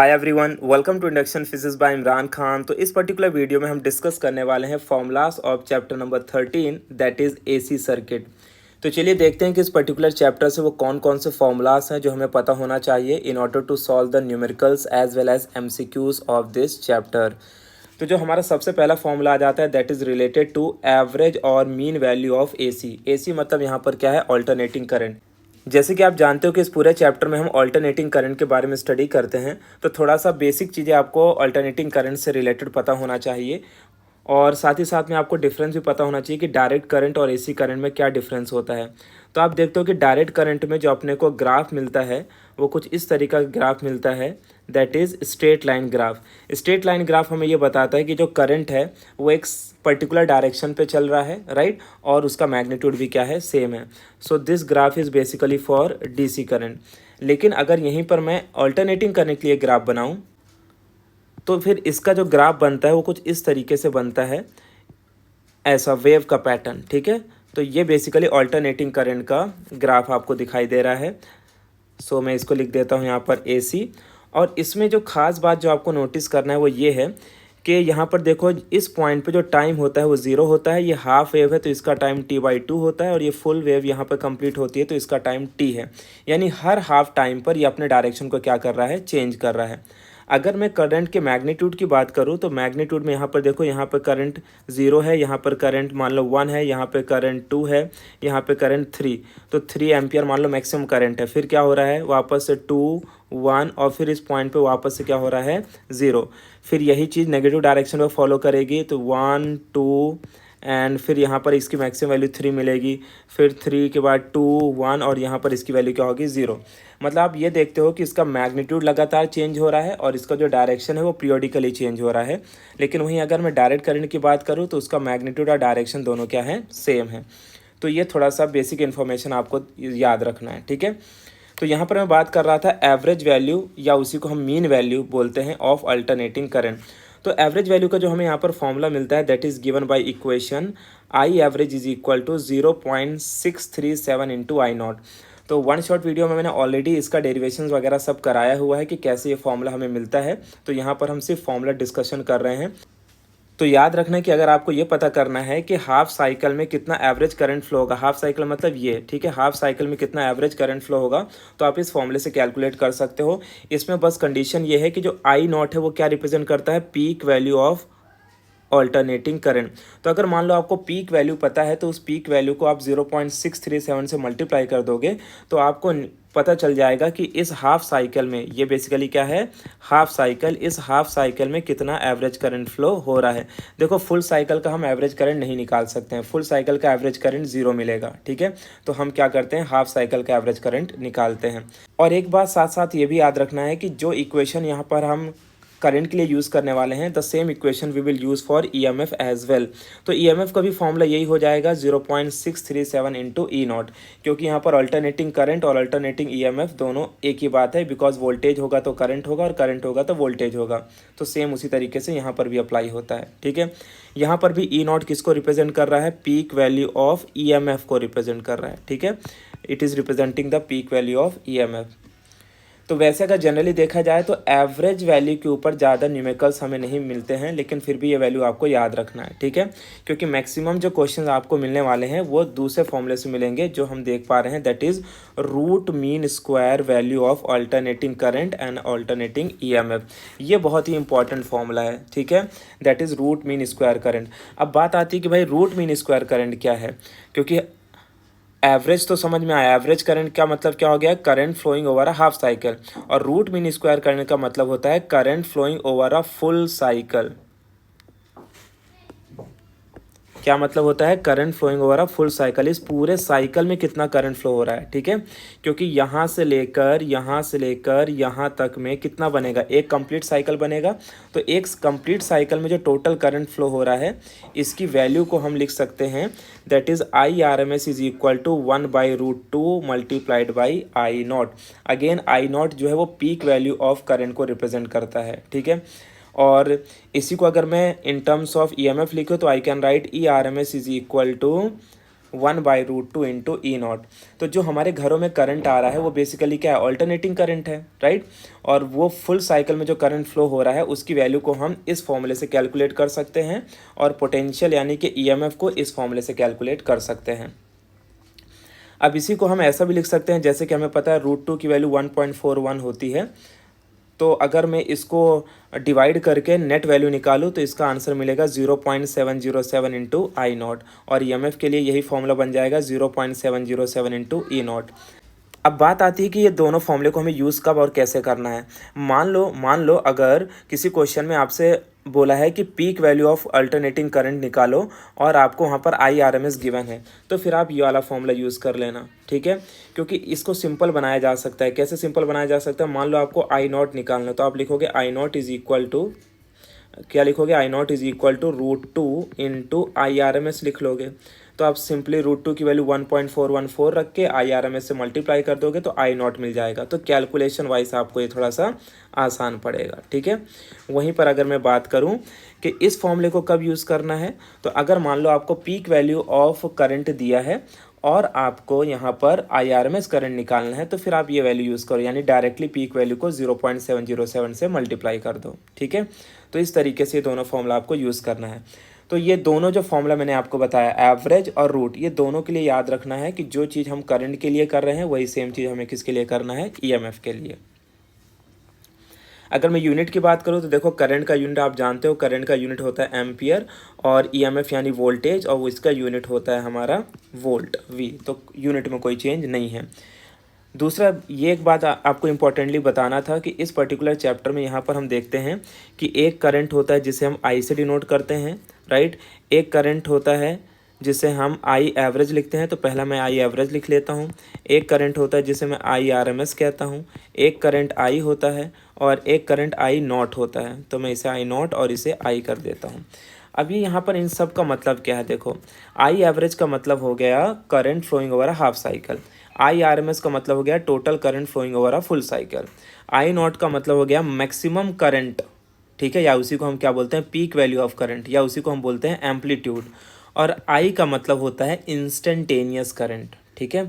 Hi everyone, welcome to induction physics by Imran Khan. तो इस particular video में हम डिस्कस करने वाले हैं formulas of chapter number 13 that is AC circuit. तो चलिए देखते हैं कि इस पर्टिकुलर चैप्टर से वो कौन कौन से फॉर्मूलाज हैं जो हमें पता होना चाहिए in order to solve the numericals as well as MCQs of this chapter. तो जो हमारा सबसे पहला फॉर्मूला आ जाता है that is related to average और mean value of AC. AC मतलब यहाँ पर क्या है, ऑल्टरनेटिंग करंट। जैसे कि आप जानते हो कि इस पूरे चैप्टर में हम अल्टरनेटिंग करंट के बारे में स्टडी करते हैं, तो थोड़ा सा बेसिक चीज़ें आपको अल्टरनेटिंग करंट से रिलेटेड पता होना चाहिए और साथ ही साथ में आपको डिफरेंस भी पता होना चाहिए कि डायरेक्ट करंट और एसी करंट में क्या डिफरेंस होता है। तो आप देखते हो कि डायरेक्ट करंट में जो अपने को ग्राफ मिलता है वो कुछ इस तरीका का ग्राफ मिलता है that is straight line graph. Straight line graph हमें ये बताता है कि जो करंट है वो एक पर्टिकुलर डायरेक्शन पे चल रहा है, राइट, और उसका मैग्नीट्यूड भी क्या है, सेम है। So this graph is basically for DC current. लेकिन अगर यहीं पर मैं अल्टरनेटिंग करने के लिए ग्राफ बनाऊं तो फिर इसका जो ग्राफ बनता है वो कुछ इस तरीके से बनता है, ऐसा वेव का पैटर्न। ठीक है, तो ये बेसिकली अल्टरनेटिंग करंट का ग्राफ आपको दिखाई दे रहा है। सो मैं इसको लिख देता हूँ यहाँ पर AC। और इसमें जो खास बात जो आपको नोटिस करना है वो ये है कि यहाँ पर देखो इस पॉइंट पे जो टाइम होता है वो ज़ीरो होता है। ये हाफ वेव है तो इसका टाइम T/2 होता है और ये फुल वेव यहाँ पर कंप्लीट होती है तो इसका टाइम T है। यानी हर हाफ टाइम पर ये अपने डायरेक्शन को क्या कर रहा है, चेंज कर रहा है। अगर मैं करंट के मैग्नीट्यूड की बात करूँ तो मैग्नीट्यूड में यहाँ पर देखो, यहाँ पर करंट 0 है, यहाँ पर करंट मान लो 1 है, यहाँ पे करंट 2 है, यहाँ पे करंट 3। तो 3 एम्पियर मान लो मैक्सिमम करंट है। फिर क्या हो रहा है, वापस से 2 1 और फिर इस पॉइंट पे वापस से क्या हो रहा है, 0। फिर यही चीज़ नेगेटिव डायरेक्शन में फॉलो करेगी तो 1 2 एंड फिर यहाँ पर इसकी मैक्सिमम वैल्यू 3 मिलेगी। फिर 3 के बाद 2 1 और यहाँ पर इसकी वैल्यू क्या होगी, 0। मतलब आप ये देखते हो कि इसका मैग्नीट्यूड लगातार चेंज हो रहा है और इसका जो डायरेक्शन है वो पीरियोडिकली चेंज हो रहा है। लेकिन वहीं अगर मैं डायरेक्ट करंट की बात करूँ तो उसका मैग्नीट्यूड और डायरेक्शन दोनों क्या है, सेम है। तो ये थोड़ा सा बेसिक इन्फॉर्मेशन आपको याद रखना है। ठीक है, तो यहाँ पर मैं बात कर रहा था एवरेज वैल्यू या उसी को हम मीन वैल्यू बोलते हैं ऑफ अल्टरनेटिंग करंट। तो एवरेज वैल्यू का जो हमें यहाँ पर फॉर्मूला मिलता है that is given by equation I average is equal to 0.637 into I naught. तो वन शॉट वीडियो में मैंने ऑलरेडी इसका डेरिवेशन वगैरह सब कराया हुआ है कि कैसे ये फॉर्मूला हमें मिलता है। तो यहाँ पर हम सिर्फ फॉर्मूला डिस्कशन कर रहे हैं। तो याद रखना कि अगर आपको ये पता करना है कि हाफ साइकिल में कितना एवरेज करंट फ्लो होगा, हाफ साइकिल मतलब ये, ठीक है, हाफ साइकिल में कितना एवरेज करंट फ्लो होगा, तो आप इस फॉर्मूले से कैलकुलेट कर सकते हो। इसमें बस कंडीशन ये है कि जो आई नॉट है वो क्या रिप्रेजेंट करता है, peak value of alternating current. तो अगर मान लो आपको पीक वैल्यू पता है तो उस पीक वैल्यू को आप 0.637 से मल्टीप्लाई कर दोगे तो आपको पता चल जाएगा कि इस हाफ साइकिल में, ये बेसिकली क्या है, हाफ साइकिल, इस हाफ साइकिल में कितना एवरेज करंट फ्लो हो रहा है। देखो फुल साइकिल का हम एवरेज करंट नहीं निकाल सकते हैं, फुल साइकिल का एवरेज करंट 0 मिलेगा। ठीक है, तो हम क्या करते हैं, हाफ साइकिल का एवरेज करंट निकालते हैं। और एक बात साथ साथ ये भी याद रखना है कि जो इक्वेशन यहाँ पर हम करंट के लिए यूज़ करने वाले हैं the same equation we will use for EMF as well. तो EMF का भी फॉर्मूला यही हो जाएगा 0.637 इंटू ई नॉट, क्योंकि यहाँ पर अल्टरनेटिंग करंट और अल्टरनेटिंग EMF दोनों एक ही बात है, बिकॉज वोल्टेज होगा तो करंट होगा और करंट होगा तो वोल्टेज होगा। तो सेम उसी तरीके से यहाँ पर भी अप्लाई होता है। ठीक है, यहाँ पर भी ई नॉट किसको रिप्रेजेंट कर रहा है, पीक वैल्यू ऑफ EMF को रिप्रेजेंट कर रहा है। ठीक है, it is representing the peak value of EMF। तो वैसे अगर जनरली देखा जाए तो एवरेज वैल्यू के ऊपर ज़्यादा न्यूमेरिकल्स हमें नहीं मिलते हैं, लेकिन फिर भी ये वैल्यू आपको याद रखना है। ठीक है, क्योंकि मैक्सिमम जो क्वेश्चंस आपको मिलने वाले हैं वो दूसरे फॉर्मूले से मिलेंगे जो हम देख पा रहे हैं that is root mean square value of alternating current and alternating EMF। ये बहुत ही इंपॉर्टेंट फॉर्मूला है। ठीक है, that is root mean square current. अब बात आती है कि भाई रूट मीन स्क्वायर करंट क्या है, क्योंकि एवरेज तो समझ में आया, एवरेज करंट का मतलब क्या हो गया, current flowing over a half cycle, और रूट मीन स्क्वायर करंट का मतलब होता है current flowing over a full cycle. क्या मतलब होता है, current flowing over a full cycle, इस पूरे साइकिल में कितना करंट फ्लो हो रहा है। ठीक है, क्योंकि यहाँ से लेकर यहाँ तक में कितना बनेगा, एक कंप्लीट साइकिल बनेगा। तो एक कंप्लीट साइकिल में जो टोटल करंट फ्लो हो रहा है इसकी वैल्यू को हम लिख सकते हैं that is IRMS is equal to 1/√2 multiplied by I naught. Again I naught जो है वो पीक वैल्यू ऑफ करंट को रिप्रेजेंट करता है। ठीक है, और इसी को अगर मैं इन टर्म्स ऑफ EMF लिखूँ तो I can write ERMS is equal to 1/√2 into E naught. तो जो हमारे घरों में करंट आ रहा है वो बेसिकली क्या है, ऑल्टरनेटिंग करंट है, राइट। और वो फुल साइकिल में जो करंट फ्लो हो रहा है उसकी वैल्यू को हम इस फॉर्मूले से कैलकुलेट कर सकते हैं, और पोटेंशियल यानी कि ईएमएफ को इस फॉर्मूले से कैलकुलेट कर सकते हैं। अब इसी को हम ऐसा भी लिख सकते हैं, जैसे कि हमें पता है √2 की वैल्यू 1.41 होती है, तो अगर मैं इसको डिवाइड करके नेट वैल्यू निकालूँ तो इसका आंसर मिलेगा 0.707 इंटू आई नॉट, और ईएमएफ के लिए यही फॉर्मूला बन जाएगा 0.707 इंटू ई नॉट। अब बात आती है कि ये दोनों फॉर्मूले को हमें यूज़ कब और कैसे करना है। मान लो अगर किसी क्वेश्चन में आपसे बोला है कि peak value of alternating current निकालो और आपको वहाँ पर IRMS गिवन है, तो फिर आप ये वाला फॉर्मूला यूज़ कर लेना, ठीक है। क्योंकि इसको सिंपल बनाया जा सकता है। कैसे सिंपल बनाया जा सकता है, मान लो आपको आई नॉट निकालना है, तो आप लिखोगे I not is equal to, क्या लिखोगे, I not is equal to √2 into IRMS लिख लोगे। तो आप सिंपली √2 की वैल्यू 1.414 रख के IRMS से मल्टीप्लाई कर दोगे तो आई नॉट मिल जाएगा। तो कैलकुलेशन वाइज आपको ये थोड़ा सा आसान पड़ेगा, ठीक है। वहीं पर अगर मैं बात करूं कि इस फॉर्मूले को कब यूज़ करना है, तो अगर मान लो आपको पीक वैल्यू ऑफ करंट दिया है और आपको यहाँ पर IRMS करंट निकालना है, तो फिर आप ये वैल्यू यूज़ करो, यानी डायरेक्टली पीक वैल्यू को 0.707 से मल्टीप्लाई कर दो, ठीक है। तो इस तरीके से ये दोनों फॉर्मूला आपको यूज़ करना है। तो ये दोनों जो फॉर्मूला मैंने आपको बताया, एवरेज और रूट, ये दोनों के लिए याद रखना है कि जो चीज़ हम करंट के लिए कर रहे हैं वही सेम चीज़ हमें किसके लिए करना है, ईएमएफ के लिए। अगर मैं यूनिट की बात करूँ तो देखो, करंट का यूनिट आप जानते हो, करंट का यूनिट होता है एम्पियर, और ईएमएफ यानी वोल्टेज, और वो इसका यूनिट होता है हमारा वोल्ट, वी। तो यूनिट में कोई चेंज नहीं है। दूसरा, ये एक बात आपको इम्पोर्टेंटली बताना था कि इस पर्टिकुलर चैप्टर में यहाँ पर हम देखते हैं कि एक करंट होता है जिसे हम आई से डिनोट करते हैं, राइट। एक करंट होता है जिसे हम आई एवरेज लिखते हैं, तो पहला मैं आई एवरेज लिख लेता हूँ। एक करंट होता है जिसे मैं IRMS कहता हूँ। एक करंट आई होता है और एक करंट आई नॉट होता है, तो मैं इसे आई नॉट और इसे आई कर देता हूँ। अभी यहाँ पर इन सब का मतलब क्या है, देखो, आई एवरेज का मतलब हो गया current flowing over a half cycle, IRMS का मतलब हो गया total current flowing over a full cycle, I naught का मतलब हो गया मैक्सिमम करंट, ठीक है, या उसी को हम क्या बोलते हैं, पीक वैल्यू ऑफ करंट, या उसी को हम बोलते हैं एम्पलीट्यूड। और आई का मतलब होता है इंस्टेंटेनियस करंट, ठीक है।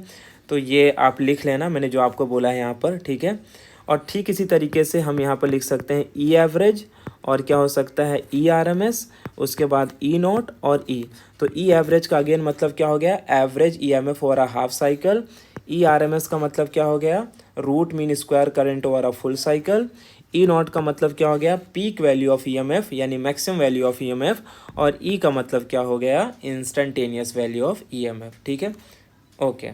तो ये आप लिख लेना, मैंने जो आपको बोला है यहाँ पर, ठीक है। और ठीक इसी तरीके से हम यहाँ पर लिख सकते हैं ई एवरेज, और क्या हो सकता है, IRMS, उसके बाद ई नॉट और ई। तो ई एवरेज का अगेन मतलब क्या हो गया, average EMF over a half cycle. IRMS का मतलब क्या हो गया, root mean square current over a full cycle. E naught का मतलब क्या हो गया, पीक वैल्यू ऑफ EMF यानी मैक्सिमम वैल्यू ऑफ EMF। और ई का मतलब क्या हो गया, इंस्टेंटेनियस वैल्यू ऑफ EMF, ठीक है, ओके।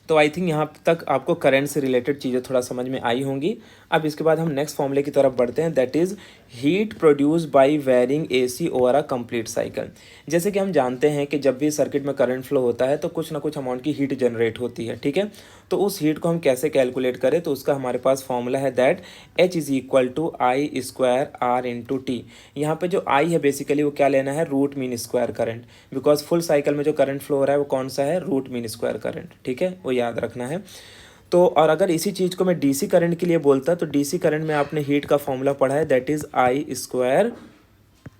तो आई थिंक यहाँ तक आपको करंट से रिलेटेड चीज़ें थोड़ा समझ में आई होंगी। अब इसके बाद हम नेक्स्ट फॉर्मूले की तरफ बढ़ते हैं, that is heat produce by wearing AC over a complete cycle. जैसे कि हम जानते हैं कि जब भी सर्किट में करंट फ्लो होता है तो कुछ ना कुछ अमाउंट की हीट जनरेट होती है, ठीक है। तो उस हीट को हम कैसे कैलकुलेट करें, तो उसका हमारे पास फॉर्मूला है that H is equal to I² R into T. यहाँ पे जो I है बेसिकली वो क्या लेना है, root mean square current, because full cycle में जो करंट फ्लो हो रहा है वो कौन सा है, रूट मीन स्क्वायर करंट, ठीक है, वो याद रखना है। तो और अगर इसी चीज़ को मैं DC करंट के लिए बोलता तो DC करंट में आपने हीट का फॉर्मूला पढ़ा है, that is I²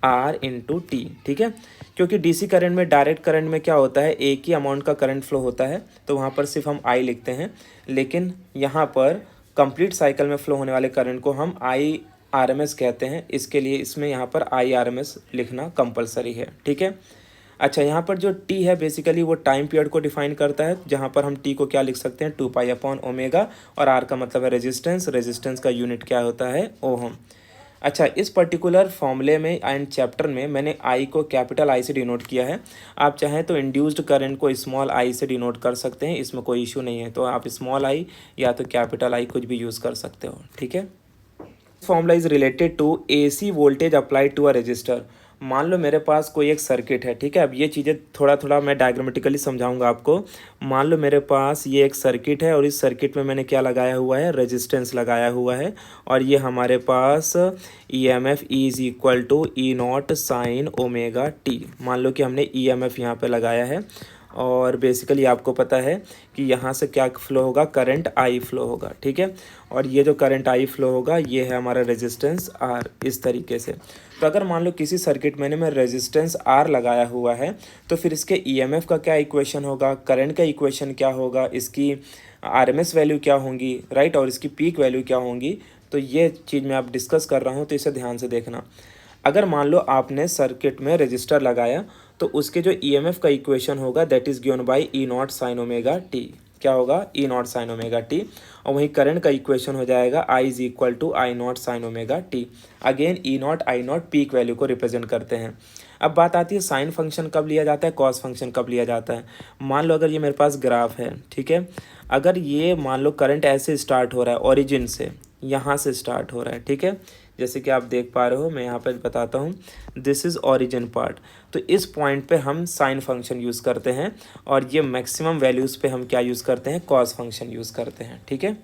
R into T, ठीक है। क्योंकि DC करंट में, डायरेक्ट करंट में क्या होता है, एक ही अमाउंट का करंट फ्लो होता है, तो वहाँ पर सिर्फ हम I लिखते हैं। लेकिन यहाँ पर कंप्लीट साइकिल में फ्लो होने वाले करंट को हम IRMS कहते हैं, इसके लिए इसमें यहाँ पर IRMS लिखना कंपलसरी है, ठीक है। अच्छा, यहाँ पर जो T है बेसिकली वो टाइम पीरियड को डिफाइन करता है, जहाँ पर हम T को क्या लिख सकते हैं, 2π/ω, और R का मतलब है रेजिस्टेंस, रेजिस्टेंस का यूनिट क्या होता है, ओहम। अच्छा, इस पर्टिकुलर फॉर्मूले में एंड चैप्टर में मैंने I को कैपिटल I से डिनोट किया है। आप चाहें तो इंड्यूस्ड करंट को स्मॉल I से डिनोट कर सकते हैं, इसमें कोई इशू नहीं है। तो आप स्मॉल I या तो कैपिटल I कुछ भी यूज़ कर सकते हो, ठीक है। Formula is related to AC voltage applied to a resistor. मान लो मेरे पास कोई एक सर्किट है, ठीक है। अब ये चीज़ें थोड़ा थोड़ा मैं डायग्रामेटिकली समझाऊंगा आपको। मान लो मेरे पास ये एक सर्किट है और इस सर्किट में मैंने क्या लगाया हुआ है, रेजिस्टेंस लगाया हुआ है, और ये हमारे पास EMF E is equal to E0 sin ω t। मान लो कि हमने EMF यहाँ पे लगाया है, और बेसिकली आपको पता है कि यहाँ से क्या फ्लो होगा, करंट आई फ्लो होगा, ठीक है। और ये जो करंट आई फ्लो होगा ये है हमारा रेजिस्टेंस आर, इस तरीके से। तो अगर मान लो किसी सर्किट में रेजिस्टेंस आर लगाया हुआ है तो फिर इसके ईएमएफ का क्या इक्वेशन होगा, करंट का इक्वेशन क्या होगा, इसकी आरएमएस वैल्यू क्या होंगी, राइट, और इसकी पीक वैल्यू क्या होंगी। तो ये चीज़ मैं आप डिस्कस कर रहा हूँ, तो इसे ध्यान से देखना। अगर मान लो आपने सर्किट में रजिस्टर लगाया तो उसके जो ईएमएफ का इक्वेशन होगा that is given by E not sine omega T. क्या होगा, E not sine omega T. और वहीं करंट का इक्वेशन हो जाएगा I is equal to I not sine omega T. Again E not I not peak value को represent करते हैं। अब बात आती है साइन फंक्शन कब लिया जाता है, कॉस फंक्शन कब लिया जाता है। मान लो अगर ये मेरे पास ग्राफ है, ठीक है, अगर ये मान लो करंट ऐसे स्टार्ट हो रहा है, ओरिजिन से यहाँ से स्टार्ट हो रहा है, ठीक है, जैसे कि आप देख पा रहे हो, मैं यहाँ पर बताता हूँ, दिस इज़ ओरिजिन पार्ट। तो इस पॉइंट पे हम साइन फंक्शन यूज़ करते हैं और ये मैक्सिमम वैल्यूज़ पे हम क्या यूज़ करते हैं, कॉस फंक्शन यूज़ करते हैं, ठीक है।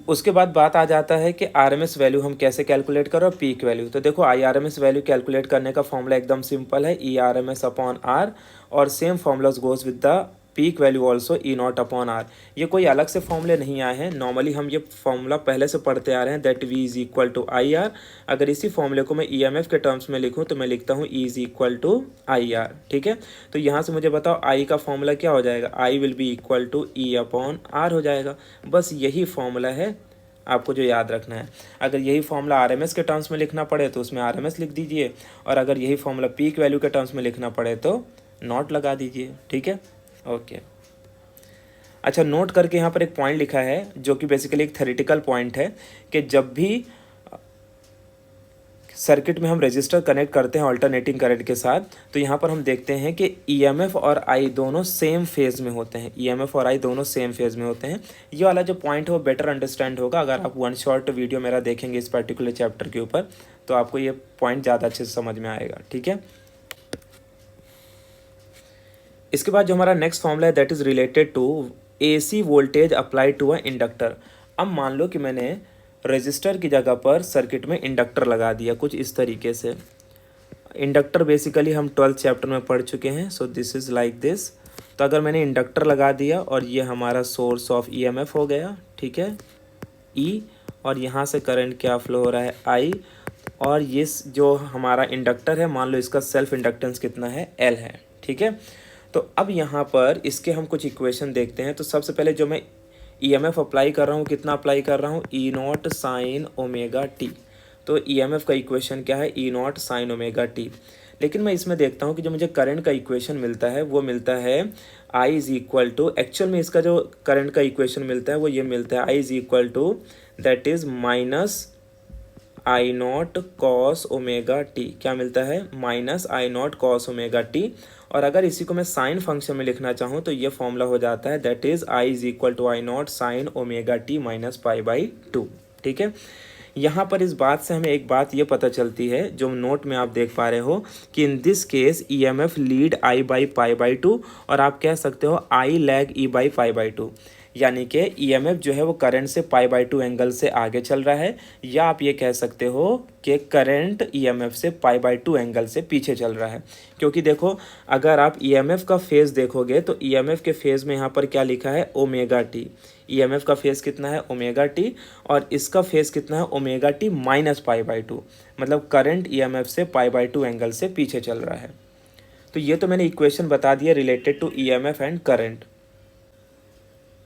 उसके बाद बात आ जाता है कि आरएमएस वैल्यू हम कैसे कैलकुलेट करें और पीक वैल्यू। तो देखो आरएमएस वैल्यू कैलकुलेट करने का फॉर्मूला एकदम सिंपल है, E R M S upon R, और same formulas goes with the peak value also, E not upon R. ये कोई अलग से फॉर्मूले नहीं आए हैं, नॉर्मली हम ये फॉर्मूला पहले से पढ़ते आ रहे हैं, that V is equal to I R. अगर इसी फॉर्मूले को मैं ईएमएफ के टर्म्स में लिखूँ तो मैं लिखता हूँ E is equal to I R, ठीक है। तो यहाँ से मुझे बताओ आई का फॉर्मूला क्या हो जाएगा, I will be equal to E upon R हो जाएगा। बस यही फॉर्मूला है, आपको जो याद रखना है। अगर यही फॉर्मूला आरएमएस के टर्म्स में लिखना पड़े तो उसमें आरएमएस लिख दीजिए, और अगर यही फॉर्मूला पीक वैल्यू के टर्म्स में लिखना पड़े तो नॉट लगा दीजिए, ठीक है, ओके। अच्छा, नोट करके यहाँ पर एक पॉइंट लिखा है जो कि बेसिकली एक थ्योरेटिकल पॉइंट है कि जब भी सर्किट में हम रेजिस्टर कनेक्ट करते हैं अल्टरनेटिंग करंट के साथ, तो यहाँ पर हम देखते हैं कि ईएमएफ और आई दोनों सेम फेज में होते हैं, ईएमएफ और आई दोनों सेम फेज में होते हैं। ये वाला जो पॉइंट है वो बेटर अंडरस्टैंड होगा अगर आप वन शॉट वीडियो मेरा देखेंगे इस पर्टिकुलर चैप्टर के ऊपर, तो आपको ये पॉइंट ज़्यादा अच्छे से समझ में आएगा, ठीक है। इसके बाद जो हमारा नेक्स्ट फॉर्मूला है that is related to AC voltage applied to a inductor. अब मान लो कि मैंने रेजिस्टर की जगह पर सर्किट में इंडक्टर लगा दिया, कुछ इस तरीके से। इंडक्टर बेसिकली हम 12th चैप्टर में पढ़ चुके हैं, so this is like this. तो अगर मैंने इंडक्टर लगा दिया और ये हमारा सोर्स ऑफ ईएमएफ हो गया, ठीक है, ई, और यहाँ से करंट क्या फ्लो हो रहा है, आई, और ये जो हमारा इंडक्टर है मान लो इसका सेल्फ इंडक्टेंस कितना है, एल है, ठीक है। तो अब यहाँ पर इसके हम कुछ इक्वेशन देखते हैं। तो सबसे पहले जो मैं ईएमएफ अप्लाई कर रहा हूँ, कितना अप्लाई कर रहा हूँ, ई नॉट साइन ओमेगा टी। तो ईएमएफ का इक्वेशन क्या है, ई नॉट साइन ओमेगा टी। लेकिन मैं इसमें देखता हूँ कि जो मुझे करंट का इक्वेशन मिलता है वो मिलता है I is equal to, actual में इसका जो करंट का इक्वेशन मिलता है वो ये मिलता है, I is equal to that is minus I not cos omega T. क्या मिलता है, minus I not cos omega T. और अगर इसी को मैं साइन फंक्शन में लिखना चाहूँ तो ये फॉर्मूला हो जाता है that is I is equal to I not sine omega T minus pi by 2, ठीक है। यहाँ पर इस बात से हमें एक बात ये पता चलती है जो नोट में आप देख पा रहे हो कि in this case EMF lead I by pi by 2, और आप कह सकते हो I lag E by pi by 2, यानी कि ईएमएफ जो है वो करंट से पाई बाई 2 एंगल से आगे चल रहा है, या आप ये कह सकते हो कि करंट ईएमएफ से पाई बाई 2 एंगल से पीछे चल रहा है। क्योंकि देखो अगर आप ईएमएफ का फेज़ देखोगे तो ईएमएफ के फेज़ में यहाँ पर क्या लिखा है, ओमेगा टी। ईएमएफ का फेज़ कितना है, ओमेगा टी, और इसका फेज़ कितना है, omega T minus pi by 2, मतलब करंट ईएमएफ से पाई बाई 2 एंगल से पीछे चल रहा है। तो ये तो मैंने इक्वेशन बता दिया related to EMF and current.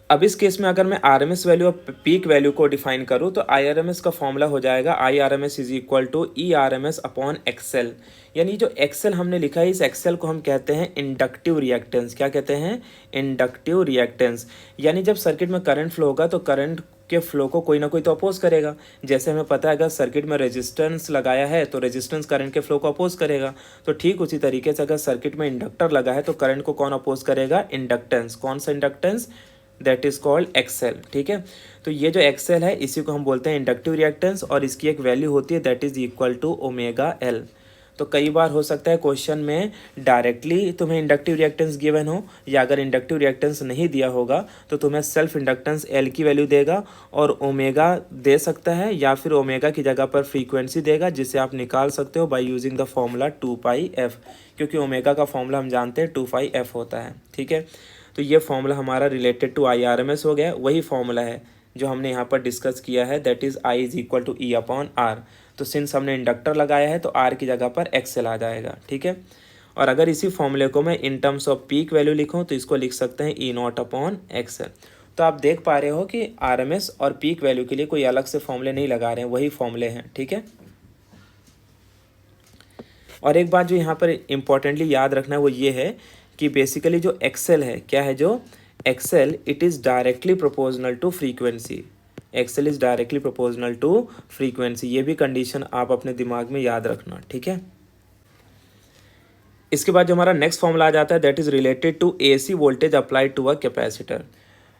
अब इस केस में अगर मैं आरएमएस वैल्यू और पीक वैल्यू को डिफाइन करूँ तो आई आरएमएस का फॉर्मूला हो जाएगा I RMS is equal to E RMS upon XL. यानी जो एक्सएल हमने लिखा है इस एक्सएल को हम कहते हैं इंडक्टिव रिएक्टेंस। क्या कहते हैं, इंडक्टिव रिएक्टेंस। यानी जब सर्किट में करंट फ्लो होगा तो करंट के फ्लो को कोई ना कोई तो अपोज करेगा। जैसे हमें पता है अगर सर्किट में रेजिस्टेंस लगाया है तो रेजिस्टेंस करंट के फ्लो को अपोज करेगा। तो ठीक उसी तरीके से अगर सर्किट में इंडक्टर लगा है तो करंट को कौन अपोज करेगा, इंडक्टेंस। कौन सा inductance, that is called XL, ठीक है। तो ये जो एक्सएल है इसी को हम बोलते हैं इंडक्टिव रिएक्टेंस, और इसकी एक वैल्यू होती है that is equal to omega L. तो कई बार हो सकता है क्वेश्चन में डायरेक्टली तुम्हें इंडक्टिव रिएक्टेंस गिवन हो, या अगर इंडक्टिव रिएक्टेंस नहीं दिया होगा तो तुम्हें सेल्फ इंडक्टेंस एल की वैल्यू देगा और ओमेगा दे सकता है, या फिर ओमेगा की जगह पर फ्रीक्वेंसी देगा, जिसे आप निकाल सकते हो bye using the formula 2πf, क्योंकि ओमेगा का फॉर्मूला हम जानते हैं 2πf होता है। ठीक है, तो ये फॉर्मूला हमारा रिलेटेड टू IRMS हो गया। वही फॉर्मूला है जो हमने यहाँ पर डिस्कस किया है, that is I is equal to E/R। तो सिंस हमने इंडक्टर लगाया है तो R की जगह पर XL आ जाएगा। ठीक है, और अगर इसी फॉर्मूले को मैं in terms off peak value लिखूँ तो इसको लिख सकते हैं E0/XL। तो आप देख पा रहे हो कि RMS और पीक वैल्यू के लिए कोई अलग से फॉर्मूले नहीं लगा रहे हैं, वही फॉर्मूले हैं। ठीक है, और एक बात जो यहाँ पर इम्पोर्टेंटली याद रखना है वो ये है कि बेसिकली जो एक्सेल है, क्या है जो XL, it is directly proportional to frequency. XL is directly proportional to frequency, ये भी कंडीशन आप अपने दिमाग में याद रखना। ठीक है, इसके बाद जो हमारा नेक्स्ट फॉर्मूला आ जाता है that is related to AC voltage applied to a capacitor.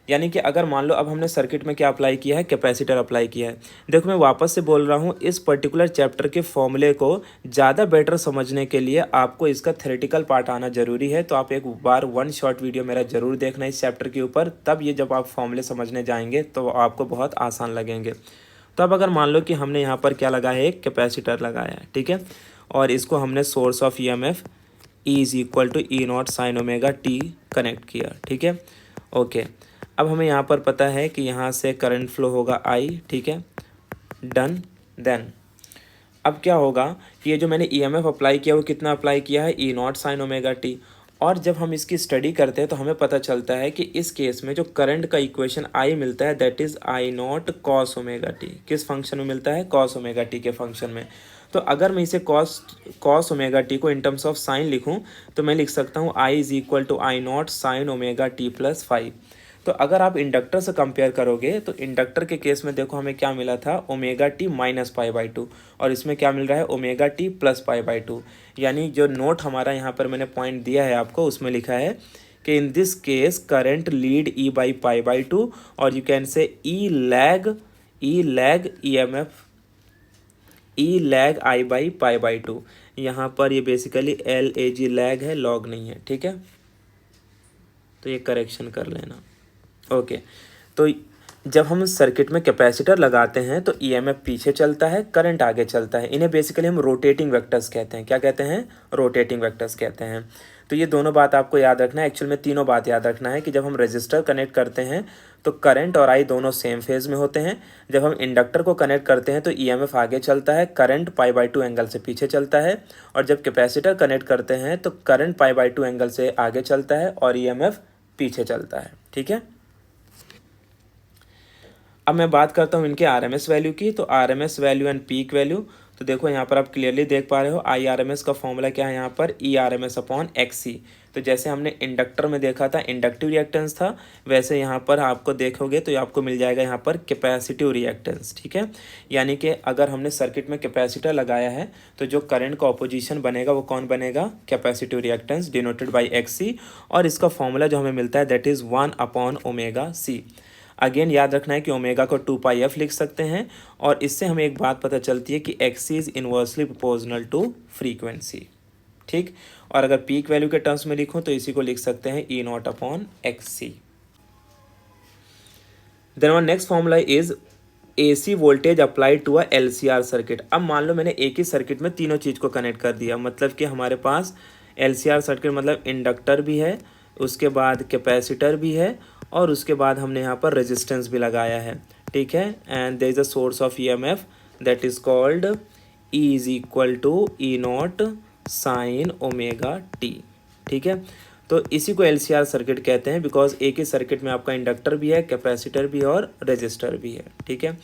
यानी कि अगर मान लो अब हमने सर्किट में क्या अप्लाई किया है, कैपेसिटर अप्लाई किया है। देखो मैं वापस से बोल रहा हूँ, इस पर्टिकुलर चैप्टर के फॉर्मूले को ज़्यादा बेटर समझने के लिए आपको इसका थ्योरेटिकल पार्ट आना ज़रूरी है। तो आप एक बार वन शॉर्ट वीडियो मेरा ज़रूर देखना इस चैप्टर के ऊपर, तब ये जब आप फॉर्मूले समझने जाएंगे तो आपको बहुत आसान लगेंगे। तो अब अगर मान लो कि हमने यहाँ पर क्या लगाया है, एक कैपेसिटर लगाया है। ठीक है, और इसको हमने source of EMF E is equal to E0 sine omega T connect किया। ठीक है, ओके, अब हमें यहाँ पर पता है कि यहाँ से करंट फ्लो होगा I। ठीक है, डन। देन अब क्या होगा कि ये जो मैंने EMF अप्लाई किया वो कितना अप्लाई किया है, E0 साइन ओमेगा टी। और जब हम इसकी स्टडी करते हैं तो हमें पता चलता है कि इस केस में जो करंट का इक्वेशन I मिलता है that is I0 cos omega T. किस फंक्शन में मिलता है, कॉस ओमेगा टी के फंक्शन में। तो अगर मैं इसे कॉस ओमेगा टी को इन टर्म्स ऑफ साइन लिखूं तो मैं लिख सकता हूं I is equal to I0 sine omega T plus 5। तो अगर आप इंडक्टर से कंपेयर करोगे तो इंडक्टर के केस में देखो हमें क्या मिला था, omega T minus pi by 2, और इसमें क्या मिल रहा है, omega T plus pi by 2। यानी जो नोट हमारा यहाँ पर मैंने पॉइंट दिया है आपको, उसमें लिखा है कि in this case current lead E by pi by 2, और you can say E lag EMF E lag I by pi by 2। यहाँ पर ये बेसिकली LAG लैग है, लॉग नहीं है। ठीक है, तो ये करेक्शन कर लेना। ओके, तो जब हम सर्किट में कैपेसिटर लगाते हैं तो EMF पीछे चलता है, करंट आगे चलता है। इन्हें बेसिकली हम रोटेटिंग वेक्टर्स कहते हैं। क्या कहते हैं, रोटेटिंग वेक्टर्स कहते हैं। तो ये दोनों बात आपको याद रखना है, एक्चुअल में तीनों बात याद रखना है कि जब हम रेजिस्टर कनेक्ट करते हैं तो करंट और I दोनों सेम फेज में होते हैं। जब हम इंडक्टर को कनेक्ट करते हैं तो EMF आगे चलता है, करंट पाई बाई 2 एंगल से पीछे चलता है। और जब कैपेसिटर कनेक्ट करते हैं तो करंट पाई बाई 2 एंगल से आगे चलता है और EMF पीछे चलता है। ठीक है, अब मैं बात करता हूँ इनके RMS वैल्यू की। तो RMS value and peak value, तो देखो यहाँ पर आप क्लियरली देख पा रहे हो IRMS का फॉर्मूला क्या है यहाँ पर, ERMS अपॉन XC। तो जैसे हमने इंडक्टर में देखा था इंडक्टिव रिएक्टेंस था, वैसे यहाँ पर आपको देखोगे तो आपको मिल जाएगा यहाँ पर कैपेसिटिव रिएक्टेंस। ठीक है, यानी कि अगर हमने सर्किट में कैपेसिटर लगाया है तो जो करंट का ऑपोजिशन बनेगा वो कौन बनेगा, capacitive reactance denoted by XC। और इसका फॉर्मूला जो हमें मिलता है दैट इज़ 1/ओमेगा-C। अगेन याद रखना है कि ओमेगा को 2πf लिख सकते हैं, और इससे हमें एक बात पता चलती है कि XC is inversely proportional to frequency. ठीक, और अगर पीक वैल्यू के टर्म्स में लिखूं तो इसी को लिख सकते हैं E0/XC। Then our next formula is AC voltage applied to a LCR circuit. अब मान लो मैंने एक ही सर्किट में तीनों चीज़ को कनेक्ट कर दिया, मतलब कि हमारे पास LCR सर्किट मतलब इंडक्टर भी है, उसके बाद कैपेसिटर भी है, और उसके बाद हमने यहाँ पर रेजिस्टेंस भी लगाया है। ठीक है, and there is a source of EMF that is called E is equal to E0 sine omega T. ठीक है, तो इसी को LCR सर्किट कहते हैं बिकॉज एक ही सर्किट में आपका इंडक्टर भी है, कैपेसिटर भी और रेजिस्टर भी है। ठीक है,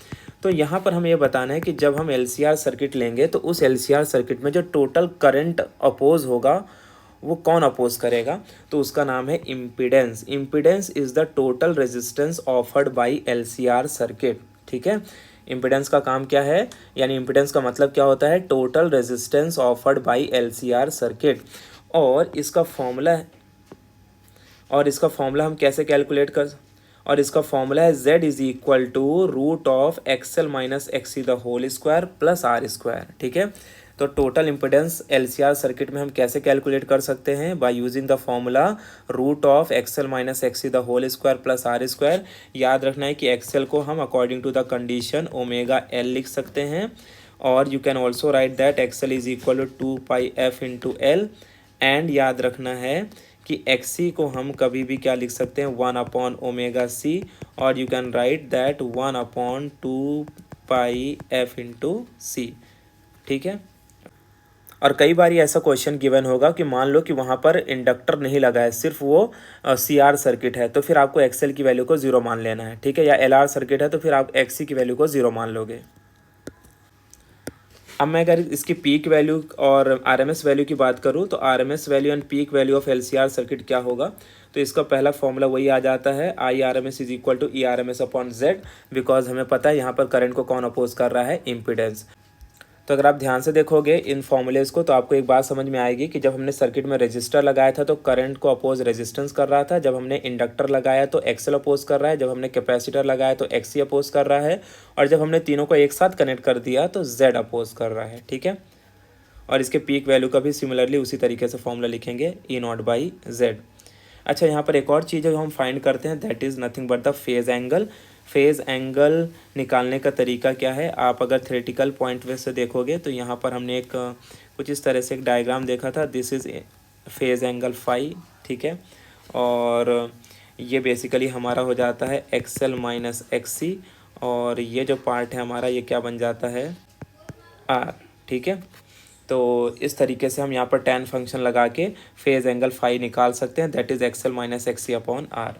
तो यहाँ पर हमें ये बताना है कि जब हम LCR सर्किट लेंगे तो उस LCR सर्किट में जो टोटल करंट अपोज होगा वो कौन अपोज करेगा, तो उसका नाम है impedance. Impedance is the total resistance offered by LCR circuit. ठीक है, इम्पीडेंस का काम क्या है, यानी इम्पीडेंस का मतलब क्या होता है, total resistance offered by LCR circuit. और इसका फॉर्मूला हम कैसे कैलकुलेट कर, और इसका फॉर्मूला है Z is equal to root of XL minus XC the whole square plus R square. ठीक है, तो टोटल इम्पिडेंस LCR सर्किट में हम कैसे कैलकुलेट कर सकते हैं? By using the formula root of XL minus XC the whole square plus R square. याद रखना है कि XL को हम according to the condition omega L लिख सकते हैं, और you can also write that XL is equal to 2πf into L। And याद रखना है कि XC को हम कभी भी क्या लिख सकते हैं? 1/ओमेगा C, और you can write that 1/2πf into C। ठीक है। और कई बार ऐसा क्वेश्चन गिवन होगा कि मान लो कि वहाँ पर इंडक्टर नहीं लगा है, सिर्फ वो CR सर्किट है, तो फिर आपको XL की वैल्यू को 0 मान लेना है। ठीक है। या LR सर्किट है तो फिर आप XC की वैल्यू को 0 मान लोगे। अब मैं अगर इसकी पीक वैल्यू और RMS वैल्यू की बात करूँ तो RMS value and peak value of LCR circuit क्या होगा? तो इसका पहला फॉर्मूला वही आ जाता है, IRMS is equal to ERMS upon Z, because हमें पता है यहाँ पर करंट को कौन अपोज कर रहा है? इम्पिडेंस। तो अगर आप ध्यान से देखोगे इन फॉर्मूलेज को तो आपको एक बात समझ में आएगी कि जब हमने सर्किट में रेजिस्टर लगाया था तो करंट को अपोज रेजिस्टेंस कर रहा था, जब हमने इंडक्टर लगाया तो XL अपोज कर रहा है, जब हमने कैपेसिटर लगाया तो XC अपोज कर रहा है, और जब हमने तीनों को एक साथ कनेक्ट कर दिया तो Z अपोज कर रहा है। ठीक है। और इसके पीक वैल्यू का भी सिमिलरली उसी तरीके से फॉर्मूला लिखेंगे, E0/Z। अच्छा, यहाँ पर एक और चीज़ जो हम फाइंड करते हैं, that is nothing but the phase angle. Phase angle निकालने का तरीका क्या है? आप अगर थ्योरेटिकल पॉइंट वे से देखोगे तो यहाँ पर हमने एक कुछ इस तरह से एक डायग्राम देखा था, this is phase angle phi. ठीक है। और ये बेसिकली हमारा हो जाता है XL माइनस XC, और ये जो पार्ट है हमारा ये क्या बन जाता है? R। ठीक है। तो इस तरीके से हम यहाँ पर tan फंक्शन लगा के फेज़ एंगल फाई निकाल सकते हैं, that is XL minus XC upon R।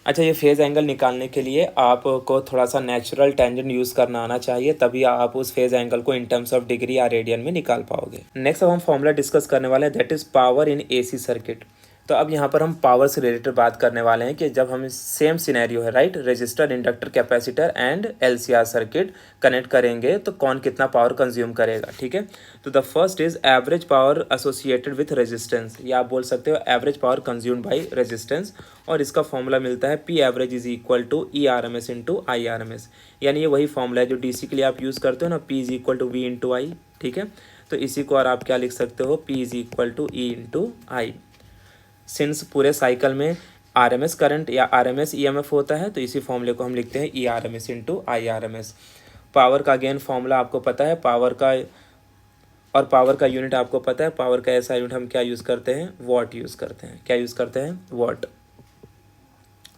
अच्छा, ये फेज़ एंगल निकालने के लिए आपको थोड़ा सा नेचुरल टेंजेंट यूज़ करना आना चाहिए, तभी आप उस फेज़ एंगल को इन टर्म्स ऑफ डिग्री या रेडियन में निकाल पाओगे। नेक्स्ट अब हम फॉर्मूला डिस्कस करने वाले हैं, that is power in AC circuit. तो अब यहाँ पर हम पावर से रिलेटेड बात करने वाले हैं कि जब हम सेम सिनेरियो है, right, register, inductor, capacitor and LCR circuit connect करेंगे तो कौन कितना पावर कंज्यूम करेगा। ठीक है। तो the first is average power associated with resistance, या आप बोल सकते हो average power consumed by resistance, और इसका फॉर्मूला मिलता है P average is equal to ERMS into IRMS। यानी ये वही फॉर्मूला है जो DC के लिए आप यूज़ करते हो ना, P is equal to V into I। ठीक है। तो इसी को और आप क्या लिख सकते हो? P is equal to E into I। Since पूरे साइकिल में RMS करंट या RMS EMF होता है, तो इसी फॉर्मूले को हम लिखते हैं ERMS इंटू IRMS। पावर का अगेन फॉर्मूला आपको पता है, पावर का यूनिट आपको पता है। पावर का ऐसा यूनिट हम क्या यूज़ करते हैं? वॉट यूज़ करते हैं। क्या यूज़ करते हैं? वॉट।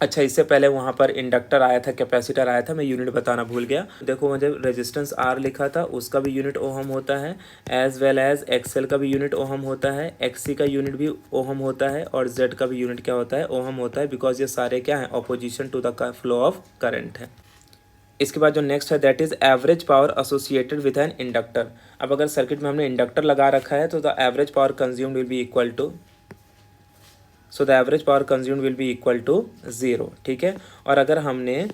अच्छा, इससे पहले वहाँ पर इंडक्टर आया था, कैपेसिटर आया था, मैं यूनिट बताना भूल गया। देखो, मुझे रेजिस्टेंस R लिखा था, उसका भी यूनिट ओहम होता है, एज वेल एज XL का भी यूनिट ओहम होता है, XC का यूनिट भी ओहम होता है, और Z का भी यूनिट क्या होता है? ओहम होता है, बिकॉज ये सारे क्या हैं? Opposition to the flow of current है। इसके बाद जो नेक्स्ट है, that is average power associated with an inductor. अब अगर सर्किट में हमने इंडक्टर लगा रखा है तो the average power consumed will be equal to, so the average power consumed will be equal to 0। ठीक है। और अगर हमने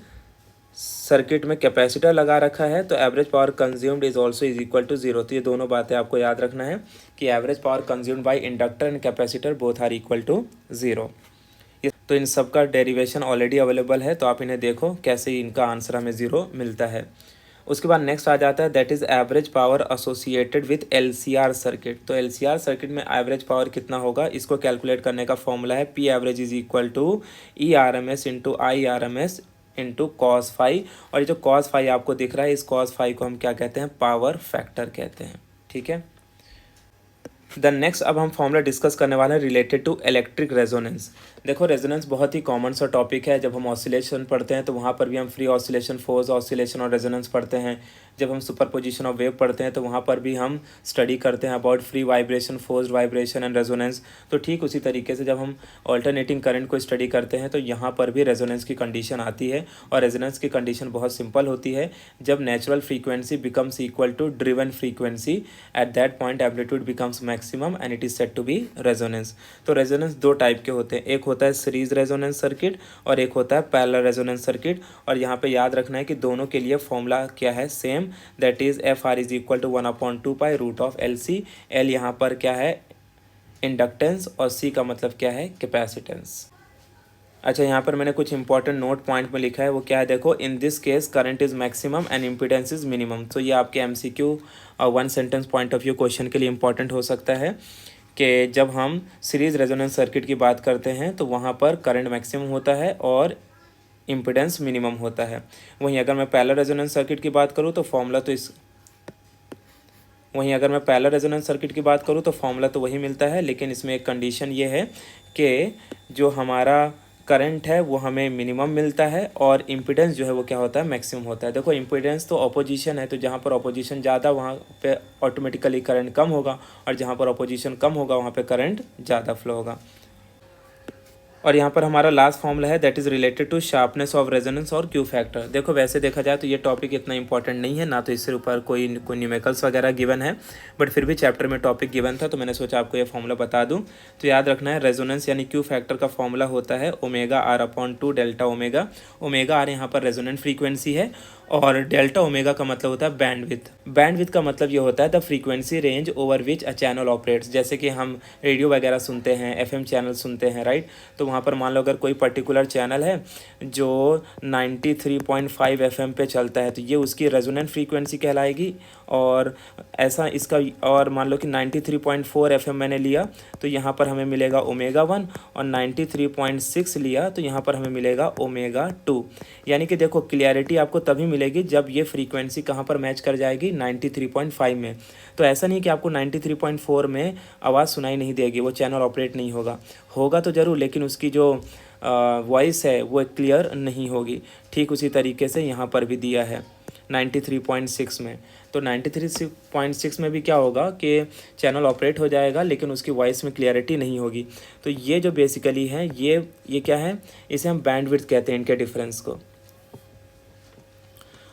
सर्किट में कैपेसिटर लगा रखा है तो average power consumed is also is equal to 0। तो ये दोनों बातें आपको याद रखना है कि average power consumed by inductor and capacitor both are equal to 0। तो इन सब का डेरिवेशन ऑलरेडी अवेलेबल है, तो आप इन्हें देखो कैसे इनका आंसर हमें 0 मिलता है। उसके बाद नेक्स्ट आ जाता है, that is average power associated with LCR circuit. तो LCR सर्किट में एवरेज पावर कितना होगा, इसको कैलकुलेट करने का फॉर्मूला है P average is equal to ERMS into IRMS into cos phi. और ये जो कॉस फाई आपको दिख रहा है, इस कॉस फाई को हम क्या कहते हैं? पावर फैक्टर कहते हैं। ठीक है। द नेक्स्ट अब हम फॉर्मूला डिस्कस करने वाले हैं रिलेटेड टू इलेक्ट्रिक रेजोनेंस। देखो, रेजोनेंस बहुत ही कॉमन सा टॉपिक है। जब हम ऑसिलेशन पढ़ते हैं तो वहाँ पर भी हम फ्री ऑसिलेशन, फोर्स ऑसिलेशन और रेजोनेंस पढ़ते हैं। जब हम सुपरपोजिशन ऑफ वेव पढ़ते हैं तो वहाँ पर भी हम स्टडी करते हैं about free vibration, forced vibration and resonance. तो ठीक उसी तरीके से जब हम ऑल्टरनेटिंग करंट को स्टडी करते हैं तो यहाँ पर भी रेजोनेंस की कंडीशन आती है, और रेजोनेंस की कंडीशन बहुत सिंपल होती है। जब natural frequency becomes equal to driven frequency, at that point amplitude becomes maximum and it is said to be resonance. तो रेजोनेंस दो टाइप के होते हैं, एक होता है सीरीज रेजोनेंस सर्किट और एक होता है पैरेलल रेजोनेंस सर्किट। और यहाँ पे याद रखना है कि दोनों के लिए फॉर्मूला क्या है? Same, that is FR is equal to 1/2π root of LC। L यहाँ पर क्या है? इंडक्टेंस, और C का मतलब क्या है? कैपेसिटेंस। अच्छा, यहाँ पर मैंने कुछ इंपॉर्टेंट नोट पॉइंट में लिखा है, वो क्या है देखो, इन this case current is maximum and impedance is minimum. तो ये आपके MCQ one sentence point of view question के लिए इंपॉर्टेंट हो सकता है कि जब हम सीरीज रेजोनेंस सर्किट की बात करते हैं तो वहाँ पर करंट मैक्सिमम होता है और इम्पीडेंस मिनिमम होता है। वहीं अगर मैं पैरेलल रेजोनेंस सर्किट की बात करूँ तो फॉर्मूला तो इस वहीं अगर मैं पैरेलल रेजोनेंस सर्किट की बात करूँ तो फॉर्मूला तो वही मिलता है, लेकिन इसमें एक कंडीशन ये है कि जो हमारा करंट है वो हमें मिनिमम मिलता है और इम्पीडेंस जो है वो क्या होता है, मैक्सिमम होता है। देखो, इम्पीडेंस तो ऑपोजिशन है, तो जहाँ पर ऑपोजिशन ज़्यादा वहाँ पे ऑटोमेटिकली करंट कम होगा, और जहाँ पर ऑपोजिशन कम होगा वहाँ पे करंट ज़्यादा फ्लो होगा। और यहाँ पर हमारा लास्ट फॉर्मूला है that is related to sharpness of resonance और क्यू फैक्टर। देखो, वैसे देखा जाए तो ये टॉपिक इतना इंपॉर्टेंट नहीं है, ना तो इससे ऊपर कोई न्यूमेरिकल्स वगैरह गिवन है, बट फिर भी चैप्टर में टॉपिक गिवन था तो मैंने सोचा आपको ये फॉर्मूला बता दूँ। तो याद रखना है, रेजोनेंस यानी क्यू फैक्टर का फॉर्मूला होता है omega R upon 2 delta omega. Omega R यहाँ पर रेजोनेंट फ्रीक्वेंसी है और डेल्टा ओमेगा का मतलब होता है बैंडविड्थ। बैंडविड्थ का मतलब ये होता है the frequency range over which a channel operates. जैसे कि हम रेडियो वगैरह सुनते हैं, एफएम चैनल सुनते हैं, राइट। तो वहाँ पर मान लो अगर कोई पर्टिकुलर चैनल है जो 93.5 एफएम पे चलता है तो ये उसकी रेजोनेंट फ्रीक्वेंसी कहलाएगी। और ऐसा इसका, और मान लो कि 93.4 एफएम मैंने लिया तो यहाँ पर हमें मिलेगा ओमेगा 1, और 93.6 लिया तो यहाँ पर हमें मिलेगा ओमेगा 2। यानी कि देखो, क्लियरिटी आपको तभी मिलेगी जब ये फ्रीक्वेंसी कहाँ पर मैच कर जाएगी, 93.5 में। तो ऐसा नहीं कि आपको 93.4 में आवाज़ सुनाई नहीं देगी, वो चैनल ऑपरेट नहीं होगा, होगा तो ज़रूर, लेकिन उसकी जो वॉइस है वो क्लियर नहीं होगी। ठीक उसी तरीके से यहाँ पर भी दिया है 93.6 में। तो 93.6 में भी क्या होगा कि चैनल ऑपरेट हो जाएगा लेकिन उसकी वॉइस में क्लियरिटी नहीं होगी। तो ये जो बेसिकली है ये क्या है, इसे हम बैंडविड्थ कहते हैं, इनके डिफरेंस को।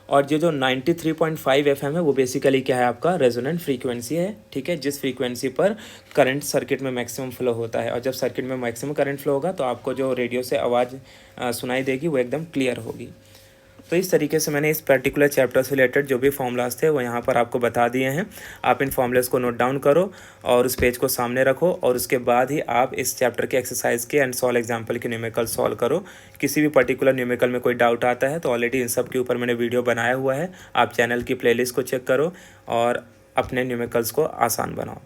और ये जो 93.5 एफएम है वो बेसिकली क्या है, आपका रेजोनेंट फ्रीक्वेंसी है, ठीक है, जिस फ्रीक्वेंसी पर करंट सर्किट में मैक्सिमम फ्लो होता है। और जब सर्किट में मैक्सिमम करंट फ्लो होगा तो आपको जो रेडियो से आवाज़ सुनाई देगी वो एकदम क्लियर होगी। तो इस तरीके से मैंने इस पर्टिकुलर चैप्टर से रिलेटेड जो भी फॉर्मूलाज थे वो यहाँ पर आपको बता दिए हैं। आप इन फॉर्मूलाज को नोट डाउन करो और उस पेज को सामने रखो, और उसके बाद ही आप इस चैप्टर के एक्सरसाइज के एंड सॉल्व एग्जाम्पल के न्यूमेरिकल सॉल्व करो। किसी भी पर्टिकुलर न्यूमेरिकल में कोई डाउट आता है तो ऑलरेडी इन सब के ऊपर मैंने वीडियो बनाया हुआ है, आप चैनल की प्लेलिस्ट को चेक करो और अपने न्यूमेरिकल्स को आसान बनाओ।